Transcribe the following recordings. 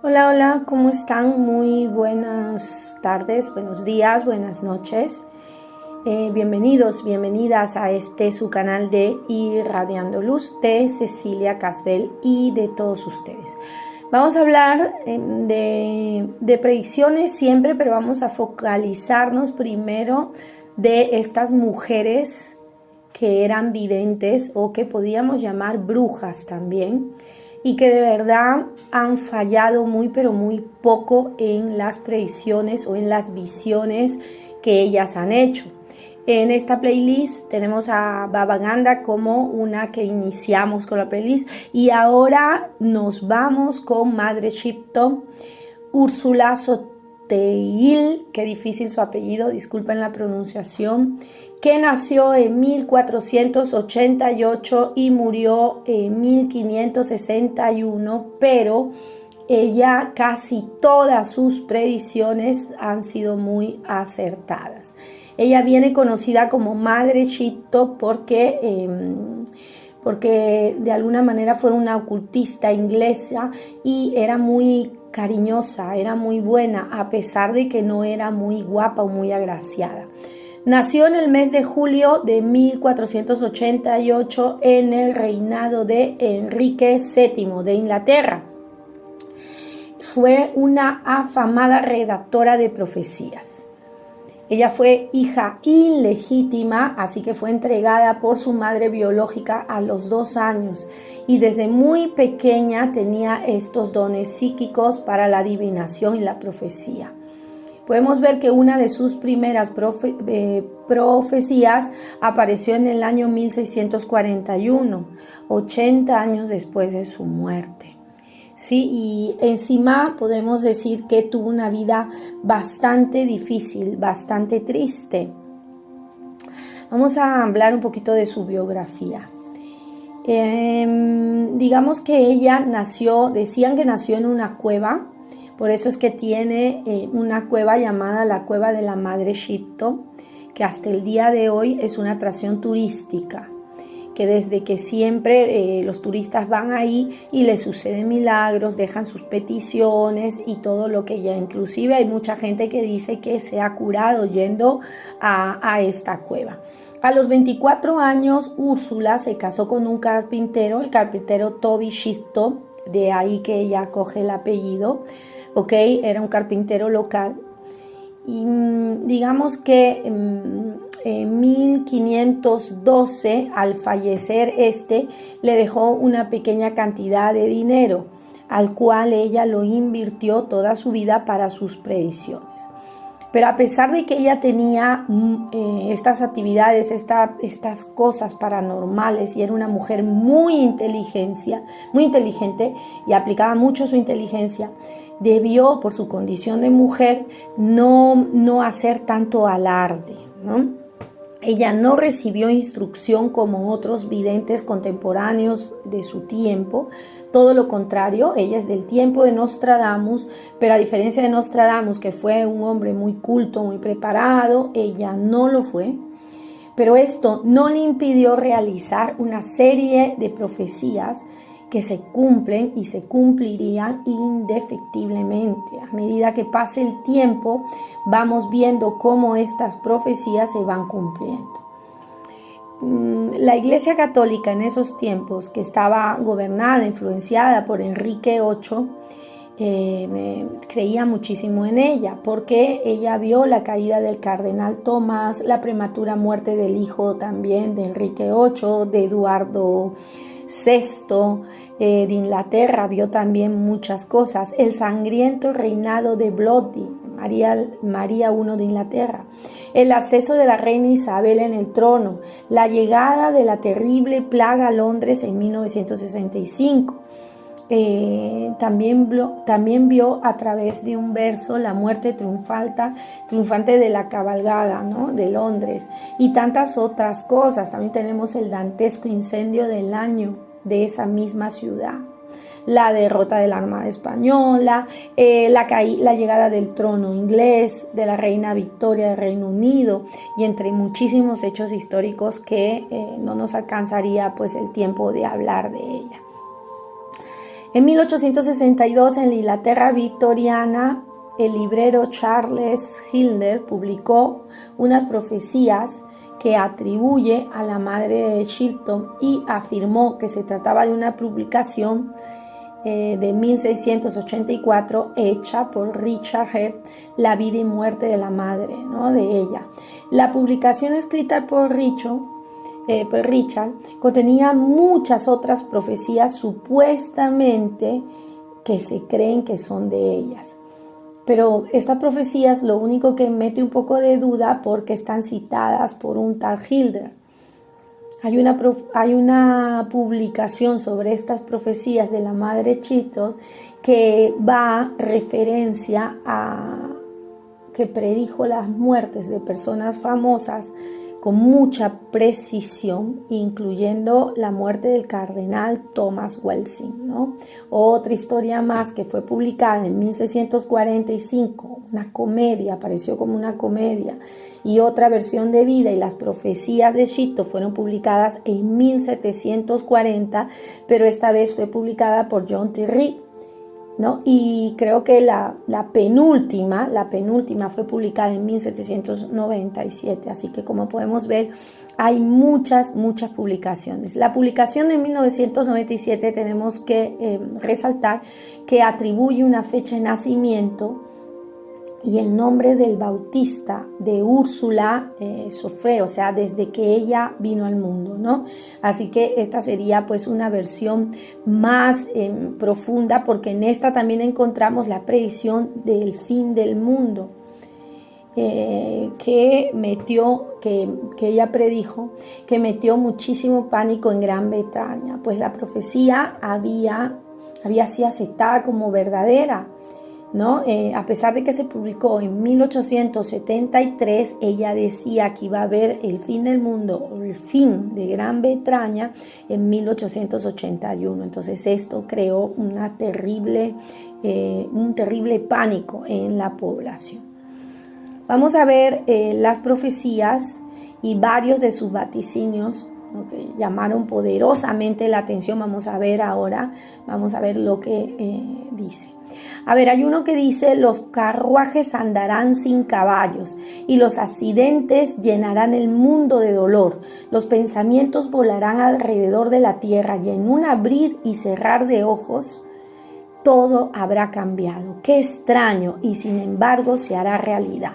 Hola, hola, ¿cómo están? Muy buenas tardes, buenos días, buenas noches. Bienvenidos, bienvenidas a su canal de Irradiando Luz de Cecilia Casvel y de todos ustedes. Vamos a hablar de predicciones siempre, pero vamos a focalizarnos primero de estas mujeres que eran videntes o que podíamos llamar brujas también, y que de verdad han fallado muy pero muy poco en las predicciones o en las visiones que ellas han hecho. En esta playlist tenemos a Baba Ganda como una que iniciamos con la playlist, y ahora nos vamos con Madre Shipto, Úrsula Soteil, qué difícil su apellido, disculpen la pronunciación, que nació en 1488 y murió en 1561, pero ella casi todas sus predicciones han sido muy acertadas. Ella viene conocida como Madre Shipto porque de alguna manera fue una ocultista inglesa y era muy cariñosa, era muy buena, a pesar de que no era muy guapa o muy agraciada. Nació en el mes de julio de 1488 en el reinado de Enrique VII de Inglaterra. Fue una afamada redactora de profecías. Ella fue hija ilegítima, así que fue entregada por su madre biológica a los 2 años, y desde muy pequeña tenía estos dones psíquicos para la adivinación y la profecía. Podemos ver que una de sus primeras profecías apareció en el año 1641, 80 años después de su muerte. Sí, y encima podemos decir que tuvo una vida bastante difícil, bastante triste. Vamos a hablar un poquito de su biografía. Digamos que ella decían que nació en una cueva. Por eso es que tiene una cueva llamada la Cueva de la Madre Shipto, que hasta el día de hoy es una atracción turística, que desde que siempre los turistas van ahí y les suceden milagros, dejan sus peticiones y todo lo que ya, inclusive hay mucha gente que dice que se ha curado yendo a esta cueva. A los 24 años, Úrsula se casó con un carpintero, el carpintero Toby Shipto, de ahí que ella coge el apellido. Era un carpintero local, y digamos que en 1512, al fallecer le dejó una pequeña cantidad de dinero, al cual ella lo invirtió toda su vida para sus predicciones. Pero a pesar de que ella tenía estas actividades, estas cosas paranormales, y era una mujer muy inteligente y aplicaba mucho su inteligencia, debió, por su condición de mujer, no hacer tanto alarde, ¿no? Ella no recibió instrucción como otros videntes contemporáneos de su tiempo. Todo lo contrario, ella es del tiempo de Nostradamus, pero a diferencia de Nostradamus, que fue un hombre muy culto, muy preparado, ella no lo fue. Pero esto no le impidió realizar una serie de profecías que se cumplen y se cumplirían indefectiblemente. A medida que pase el tiempo, vamos viendo cómo estas profecías se van cumpliendo. La Iglesia Católica en esos tiempos, que estaba gobernada, influenciada por Enrique VIII, creía muchísimo en ella, porque ella vio la caída del cardenal Tomás, la prematura muerte del hijo también de Enrique VIII, de Eduardo VI de Inglaterra, vio también muchas cosas, el sangriento reinado de Bloody, María I de Inglaterra, el acceso de la reina Isabel en el trono, la llegada de la terrible plaga a Londres en 1965. También vio a través de un verso la muerte triunfante de la cabalgada, ¿no?, de Londres, y tantas otras cosas. También tenemos el dantesco incendio del año de esa misma ciudad, la derrota de la Armada Española, la llegada del trono inglés, de la reina Victoria del Reino Unido, y entre muchísimos hechos históricos que no nos alcanzaría pues el tiempo de hablar de ella. En 1862, en la Inglaterra victoriana, el librero Charles Hilder publicó unas profecías que atribuye a la madre de Chilton y afirmó que se trataba de una publicación de 1684 hecha por Richard Hebb, La vida y muerte de la madre, ¿no?, de ella. La publicación escrita por Richard contenía muchas otras profecías supuestamente que se creen que son de ellas. Pero estas profecías lo único que mete un poco de duda porque están citadas por un tal Hilder. Hay una publicación sobre estas profecías de la madre Chilton que va referencia a que predijo las muertes de personas famosas con mucha precisión, incluyendo la muerte del cardenal Thomas Wellesley, ¿no? Otra historia más que fue publicada en 1645, una comedia, apareció como una comedia, y otra versión de vida y las profecías de Chilton fueron publicadas en 1740, pero esta vez fue publicada por John T. Reed, ¿no? Y creo que la penúltima fue publicada en 1797, así que como podemos ver hay muchas publicaciones. La publicación de 1997 tenemos que resaltar que atribuye una fecha de nacimiento y el nombre del bautista de Úrsula Soffré, o sea, desde que ella vino al mundo, ¿no? Así que esta sería pues una versión más profunda, porque en esta también encontramos la predicción del fin del mundo que ella predijo, que metió muchísimo pánico en Gran Bretaña, pues la profecía había sido aceptada como verdadera, ¿no? A pesar de que se publicó en 1873, ella decía que iba a haber el fin del mundo, el fin de Gran Bretaña en 1881. Entonces esto creó un terrible pánico en la población. Vamos a ver las profecías y varios de sus vaticinios, ¿no?, que llamaron poderosamente la atención. Vamos a ver lo que dice. A ver, hay uno que dice: los carruajes andarán sin caballos y los accidentes llenarán el mundo de dolor. Los pensamientos volarán alrededor de la tierra y en un abrir y cerrar de ojos todo habrá cambiado. Qué extraño, y sin embargo se hará realidad.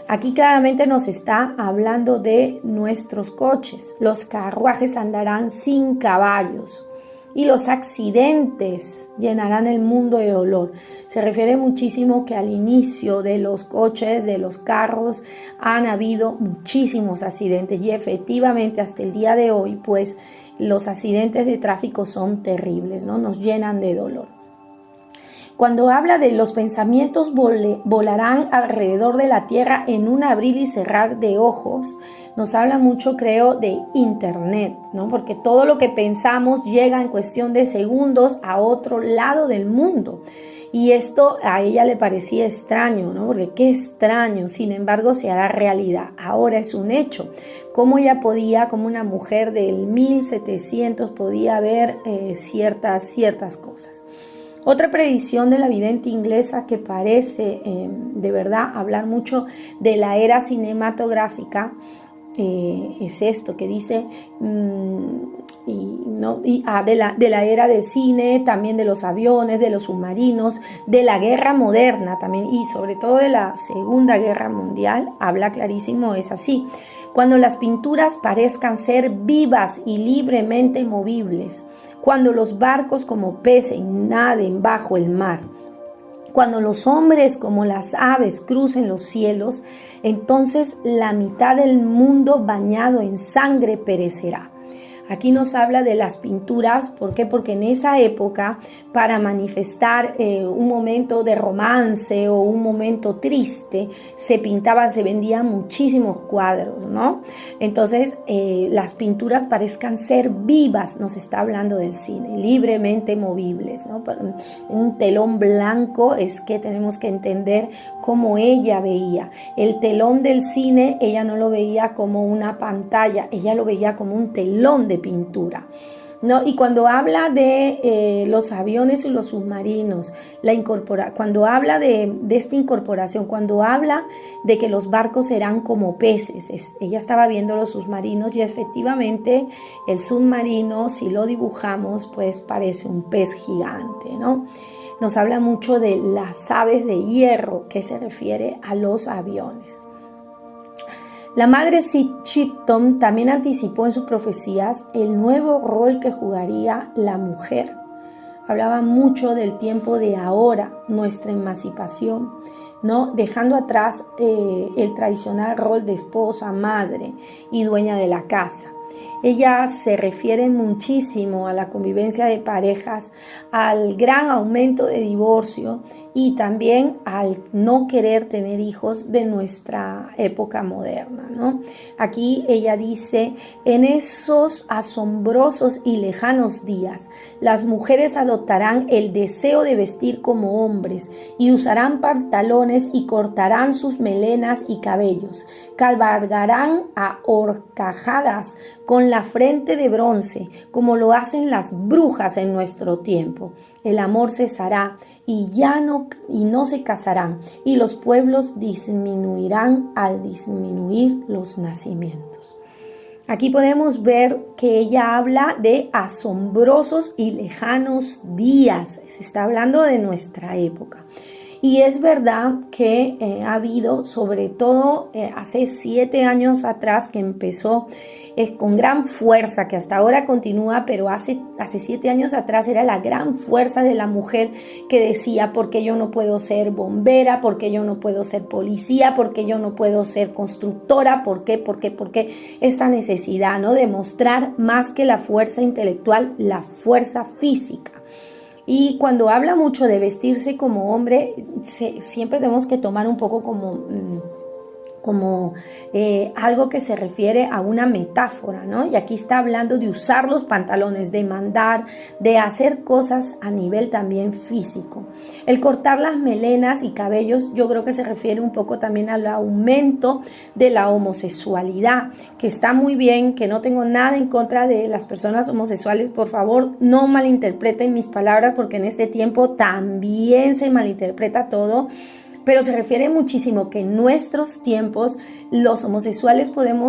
Aquí claramente nos está hablando de nuestros coches. Los carruajes andarán sin caballos y los accidentes llenarán el mundo de dolor. Se refiere muchísimo que al inicio de los coches, de los carros, han habido muchísimos accidentes, y efectivamente hasta el día de hoy pues los accidentes de tráfico son terribles, ¿no? Nos llenan de dolor. Cuando habla de los pensamientos volarán alrededor de la tierra en un abrir y cerrar de ojos, nos habla mucho, creo, de internet, ¿no? Porque todo lo que pensamos llega en cuestión de segundos a otro lado del mundo. Y esto a ella le parecía extraño, ¿no? Porque qué extraño, sin embargo se hará realidad. Ahora es un hecho. ¿Cómo ella podía, como una mujer del 1700, podía ver ciertas cosas? Otra predicción de la vidente inglesa que parece de verdad hablar mucho de la era cinematográfica es esto que dice de la era del cine, también de los aviones, de los submarinos, de la guerra moderna también, y sobre todo de la Segunda Guerra Mundial. Habla clarísimo, es así: cuando las pinturas parezcan ser vivas y libremente movibles, cuando los barcos como peces naden bajo el mar, cuando los hombres como las aves crucen los cielos, entonces la mitad del mundo bañado en sangre perecerá. Aquí nos habla de las pinturas. ¿Por qué? Porque en esa época, para manifestar un momento de romance o un momento triste, se vendían muchísimos cuadros, ¿no? Entonces, las pinturas parezcan ser vivas, nos está hablando del cine, libremente movibles, ¿no? Un telón blanco es que tenemos que entender cómo ella veía. El telón del cine, ella no lo veía como una pantalla, ella lo veía como un telón de pintura. ¿no? Y cuando habla de los aviones y los submarinos, cuando habla de esta incorporación, cuando habla de que los barcos serán como peces, ella estaba viendo los submarinos y efectivamente el submarino, si lo dibujamos, pues parece un pez gigante, ¿no? Nos habla mucho de las aves de hierro, que se refiere a los aviones. La madre Shipton también anticipó en sus profecías el nuevo rol que jugaría la mujer. Hablaba mucho del tiempo de ahora, nuestra emancipación, ¿no? Dejando atrás el tradicional rol de esposa, madre y dueña de la casa. Ella se refiere muchísimo a la convivencia de parejas, al gran aumento de divorcio y también al no querer tener hijos de nuestra época moderna, ¿no? Aquí ella dice, en esos asombrosos y lejanos días, las mujeres adoptarán el deseo de vestir como hombres y usarán pantalones y cortarán sus melenas y cabellos, cabalgarán a horcajadas con la frente de bronce, como lo hacen las brujas en nuestro tiempo. El amor cesará y no se casarán, y los pueblos disminuirán al disminuir los nacimientos. Aquí podemos ver que ella habla de asombrosos y lejanos días. Se está hablando de nuestra época. Y es verdad que ha habido, sobre todo hace 7 años atrás que empezó con gran fuerza, que hasta ahora continúa, pero hace 7 años atrás era la gran fuerza de la mujer que decía, ¿por qué yo no puedo ser bombera? ¿Por qué yo no puedo ser policía? ¿Por qué yo no puedo ser constructora? ¿Por qué? Esta necesidad, ¿no? De mostrar más que la fuerza intelectual, la fuerza física. Y cuando habla mucho de vestirse como hombre, siempre tenemos que tomar un poco como algo que se refiere a una metáfora, ¿no? Y aquí está hablando de usar los pantalones, de mandar, de hacer cosas a nivel también físico. El cortar las melenas y cabellos, yo creo que se refiere un poco también al aumento de la homosexualidad, que está muy bien, que no tengo nada en contra de las personas homosexuales. Por favor, no malinterpreten mis palabras, porque en este tiempo también se malinterpreta todo. Pero se refiere muchísimo que en nuestros tiempos los homosexuales pueden,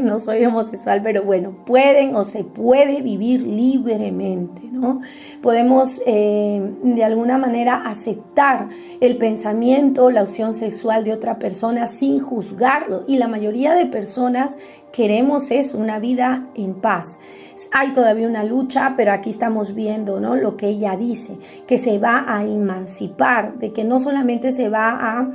no soy homosexual, pero bueno, pueden o se puede vivir libremente, ¿no? Podemos de alguna manera aceptar el pensamiento, la opción sexual de otra persona sin juzgarlo. Y la mayoría de personas queremos eso, una vida en paz. Hay todavía una lucha, pero aquí estamos viendo, ¿no? Lo que ella dice, que se va a emancipar, de que no solamente se va a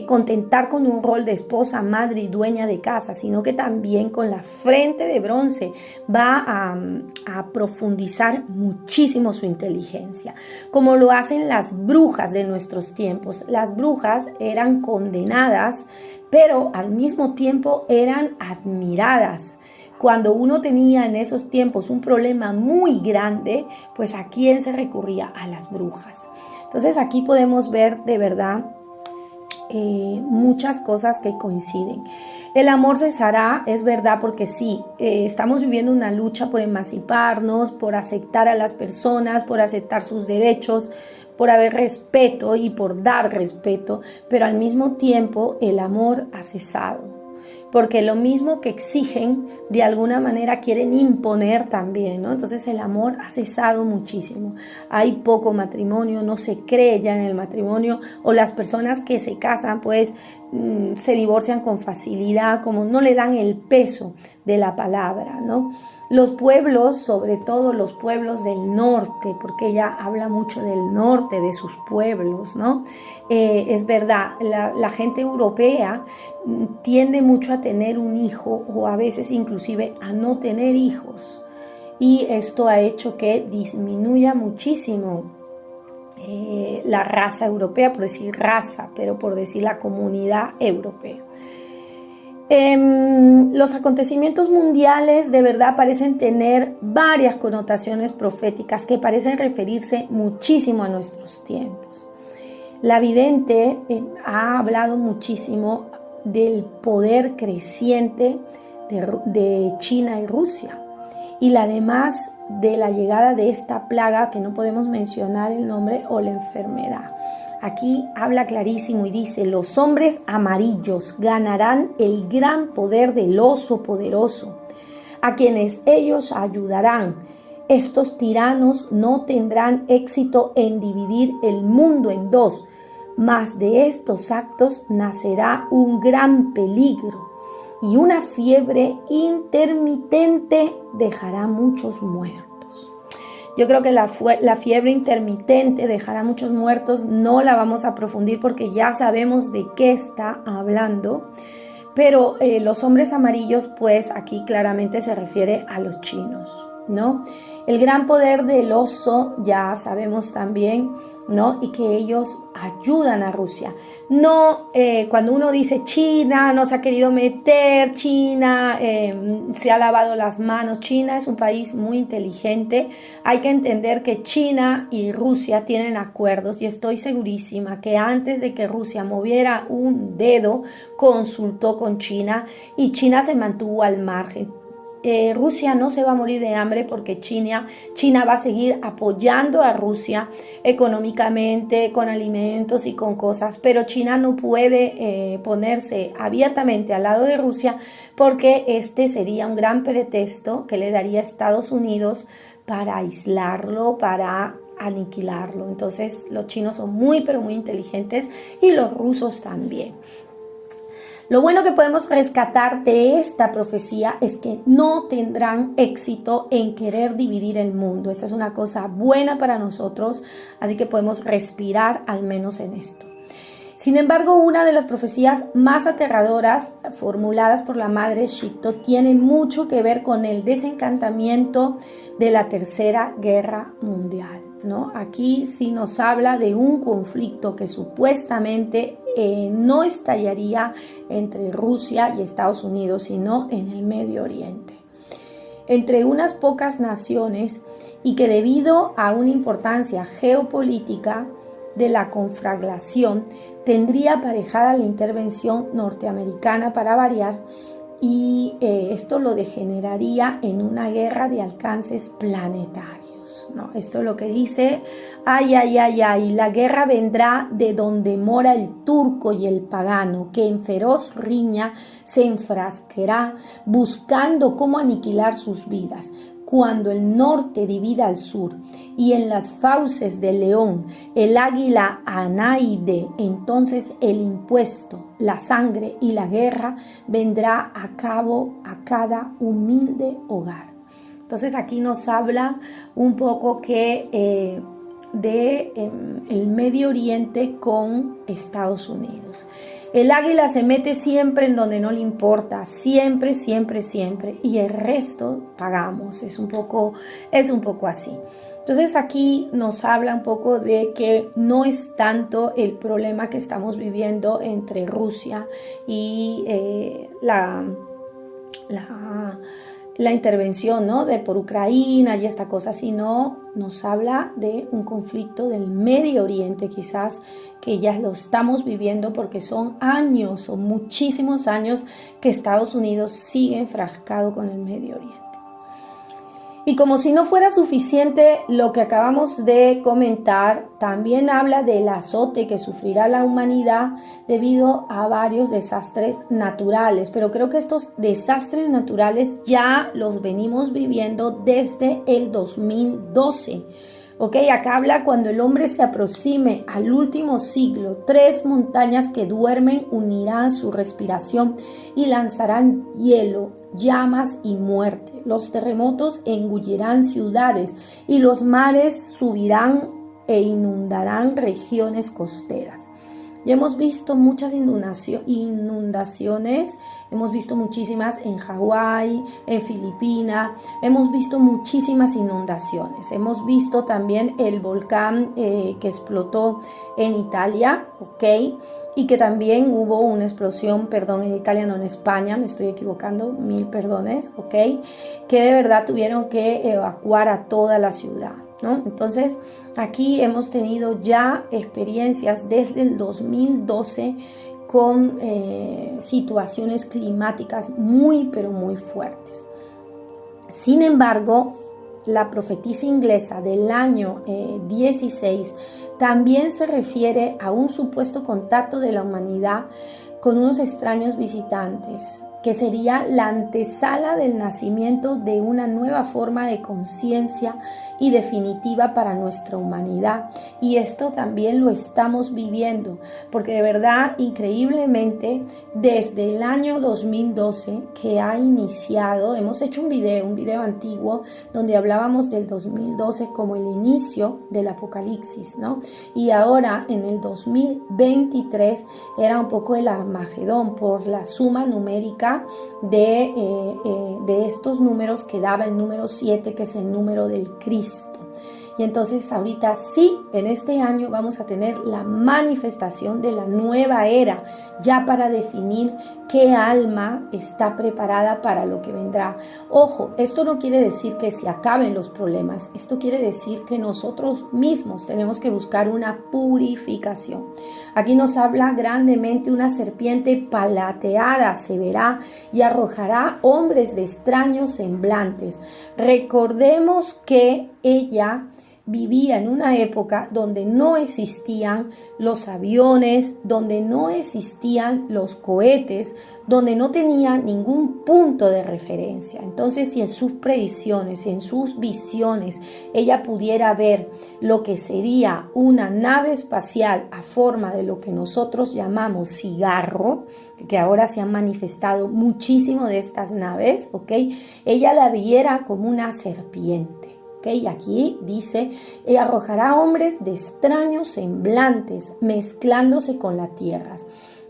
contentar con un rol de esposa, madre y dueña de casa, sino que también con la frente de bronce va a profundizar muchísimo su inteligencia, como lo hacen las brujas de nuestros tiempos. Las brujas eran condenadas, pero al mismo tiempo eran admiradas. Cuando uno tenía en esos tiempos un problema muy grande, pues ¿a quién se recurría? A las brujas. Entonces aquí podemos ver de verdad muchas cosas que coinciden. El amor cesará, es verdad, porque sí, estamos viviendo una lucha por emanciparnos, por aceptar a las personas, por aceptar sus derechos, por haber respeto y por dar respeto, pero al mismo tiempo el amor ha cesado. Porque lo mismo que exigen, de alguna manera quieren imponer también, ¿no? Entonces el amor ha cesado muchísimo. Hay poco matrimonio, no se cree ya en el matrimonio, o las personas que se casan pues se divorcian con facilidad, como no le dan el peso de la palabra, ¿no? Los pueblos, sobre todo los pueblos del norte, porque ella habla mucho del norte, de sus pueblos, ¿no? Es verdad, la gente europea tiende mucho a tener un hijo o a veces inclusive a no tener hijos. Y esto ha hecho que disminuya muchísimo la raza europea, por decir raza, pero por decir la comunidad europea. Los acontecimientos mundiales de verdad parecen tener varias connotaciones proféticas que parecen referirse muchísimo a nuestros tiempos. La vidente ha hablado muchísimo del poder creciente de China y Rusia. y la demás de la llegada de esta plaga que no podemos mencionar el nombre o la enfermedad. Aquí habla clarísimo y dice: los hombres amarillos ganarán el gran poder del oso poderoso, a quienes ellos ayudarán. Estos tiranos no tendrán éxito en dividir el mundo en dos, mas de estos actos nacerá un gran peligro, y una fiebre intermitente dejará muchos muertos. Yo creo que la fiebre intermitente dejará muchos muertos, no la vamos a aprofundir porque ya sabemos de qué está hablando, pero los hombres amarillos, pues aquí claramente se refiere a los chinos, ¿no? El gran poder del oso ya sabemos también, ¿no? Y que ellos ayudan a Rusia. No, cuando uno dice China no se ha querido meter, China se ha lavado las manos. China es un país muy inteligente. Hay que entender que China y Rusia tienen acuerdos y estoy segurísima que antes de que Rusia moviera un dedo, consultó con China y China se mantuvo al margen. Rusia no se va a morir de hambre porque China va a seguir apoyando a Rusia económicamente, con alimentos y con cosas, pero China no puede ponerse abiertamente al lado de Rusia porque este sería un gran pretexto que le daría a Estados Unidos para aislarlo, para aniquilarlo. Entonces los chinos son muy pero muy inteligentes y los rusos también. Lo bueno que podemos rescatar de esta profecía es que no tendrán éxito en querer dividir el mundo. Esta es una cosa buena para nosotros, así que podemos respirar al menos en esto. Sin embargo, una de las profecías más aterradoras formuladas por la madre Shito tiene mucho que ver con el desencantamiento de la Tercera Guerra Mundial, ¿no? Aquí sí nos habla de un conflicto que supuestamente no estallaría entre Rusia y Estados Unidos, sino en el Medio Oriente, entre unas pocas naciones, y que debido a una importancia geopolítica de la conflagración tendría aparejada la intervención norteamericana para variar, y esto lo degeneraría en una guerra de alcances planetarios. No, esto es lo que dice: ay, la guerra vendrá de donde mora el turco y el pagano, que en feroz riña se enfrascará buscando cómo aniquilar sus vidas. Cuando el norte divida al sur y en las fauces del león el águila anaide, entonces el impuesto, la sangre y la guerra vendrá a cabo a cada humilde hogar. Entonces aquí nos habla un poco que el Medio Oriente con Estados Unidos. El águila se mete siempre en donde no le importa, siempre, y el resto pagamos. Es un poco así. Entonces aquí nos habla un poco de que no es tanto el problema que estamos viviendo entre Rusia y la intervención, ¿no?, por Ucrania y esta cosa, sino nos habla de un conflicto del Medio Oriente, quizás que ya lo estamos viviendo porque son muchísimos años que Estados Unidos sigue enfrascado con el Medio Oriente. Y como si no fuera suficiente lo que acabamos de comentar, también habla del azote que sufrirá la humanidad debido a varios desastres naturales. Pero creo que estos desastres naturales ya los venimos viviendo desde el 2012. Ok, acá habla cuando el hombre se aproxime al último siglo, 3 montañas que duermen unirán su respiración y lanzarán hielo, llamas y muerte. Los terremotos engullirán ciudades y los mares subirán e inundarán regiones costeras. Ya hemos visto muchas inundaciones, hemos visto muchísimas en Hawái, en Filipinas, hemos visto muchísimas inundaciones. Hemos visto también el volcán que explotó en Italia, ¿ok? Y que también hubo una explosión, en Italia, no en España, me estoy equivocando, 1000 perdones, ¿ok? Que de verdad tuvieron que evacuar a toda la ciudad, ¿no? Entonces, aquí hemos tenido ya experiencias desde el 2012 con situaciones climáticas muy, pero muy fuertes. Sin embargo, la profetisa inglesa del año 16 también se refiere a un supuesto contacto de la humanidad con unos extraños visitantes, que sería la antesala del nacimiento de una nueva forma de conciencia y definitiva para nuestra humanidad. Y esto también lo estamos viviendo, porque de verdad, increíblemente, desde el año 2012 que ha iniciado, hemos hecho un video antiguo donde hablábamos del 2012 como el inicio del Apocalipsis, ¿no? Y ahora en el 2023 era un poco el Armagedón por la suma numérica de estos números que daba el número 7, que es el número del Cristo. Y entonces ahorita sí, en este año vamos a tener la manifestación de la nueva era, ya para definir qué alma está preparada para lo que vendrá. Ojo, esto no quiere decir que se acaben los problemas, esto quiere decir que nosotros mismos tenemos que buscar una purificación. Aquí nos habla grandemente: una serpiente palateada se verá y arrojará hombres de extraños semblantes. Recordemos que ella vivía en una época donde no existían los aviones, donde no existían los cohetes, donde no tenía ningún punto de referencia. Entonces, si en sus predicciones, en sus visiones, ella pudiera ver lo que sería una nave espacial a forma de lo que nosotros llamamos cigarro, que ahora se han manifestado muchísimo de estas naves, ¿ok? Ella la viera como una serpiente. Okay, aquí dice: arrojará hombres de extraños semblantes, mezclándose con la tierra.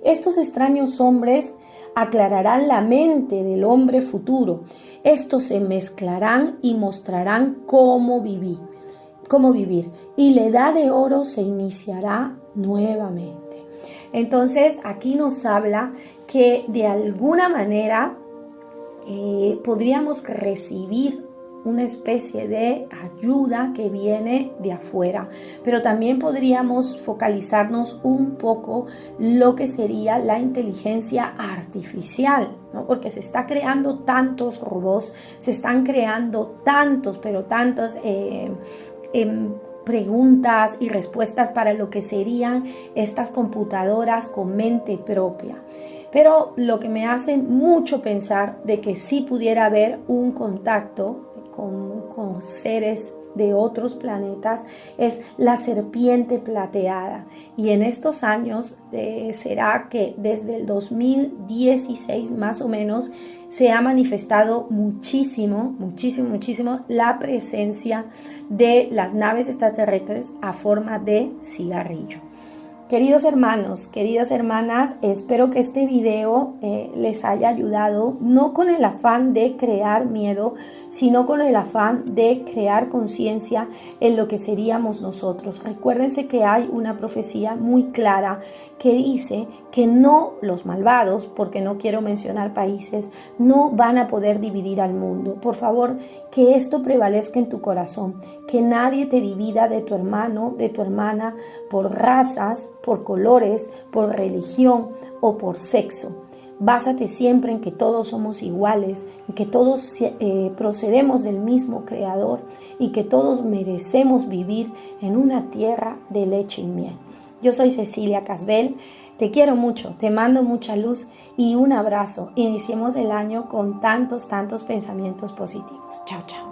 Estos extraños hombres aclararán la mente del hombre futuro. Estos se mezclarán y mostrarán cómo vivir. Y la edad de oro se iniciará nuevamente. Entonces, aquí nos habla que de alguna manera podríamos recibir una especie de ayuda que viene de afuera, pero también podríamos focalizarnos un poco lo que sería la inteligencia artificial, ¿no? Porque se está creando tantos robots, se están creando tantas preguntas y respuestas para lo que serían estas computadoras con mente propia. Pero lo que me hace mucho pensar de que sí pudiera haber un contacto con seres de otros planetas es la serpiente plateada. Y en estos años será que desde el 2016 más o menos se ha manifestado muchísimo la presencia de las naves extraterrestres a forma de cigarrillo. Queridos hermanos, queridas hermanas, espero que este video les haya ayudado, no con el afán de crear miedo, sino con el afán de crear conciencia en lo que seríamos nosotros. Recuérdense que hay una profecía muy clara que dice que no, los malvados, porque no quiero mencionar países, no van a poder dividir al mundo. Por favor, que esto prevalezca en tu corazón, que nadie te divida de tu hermano, de tu hermana, por razas, por colores, por religión o por sexo. Básate siempre en que todos somos iguales, en que todos procedemos del mismo Creador y que todos merecemos vivir en una tierra de leche y miel. Yo soy Cecilia Casbel, te quiero mucho, te mando mucha luz y un abrazo. Iniciemos el año con tantos pensamientos positivos. Chao, chao.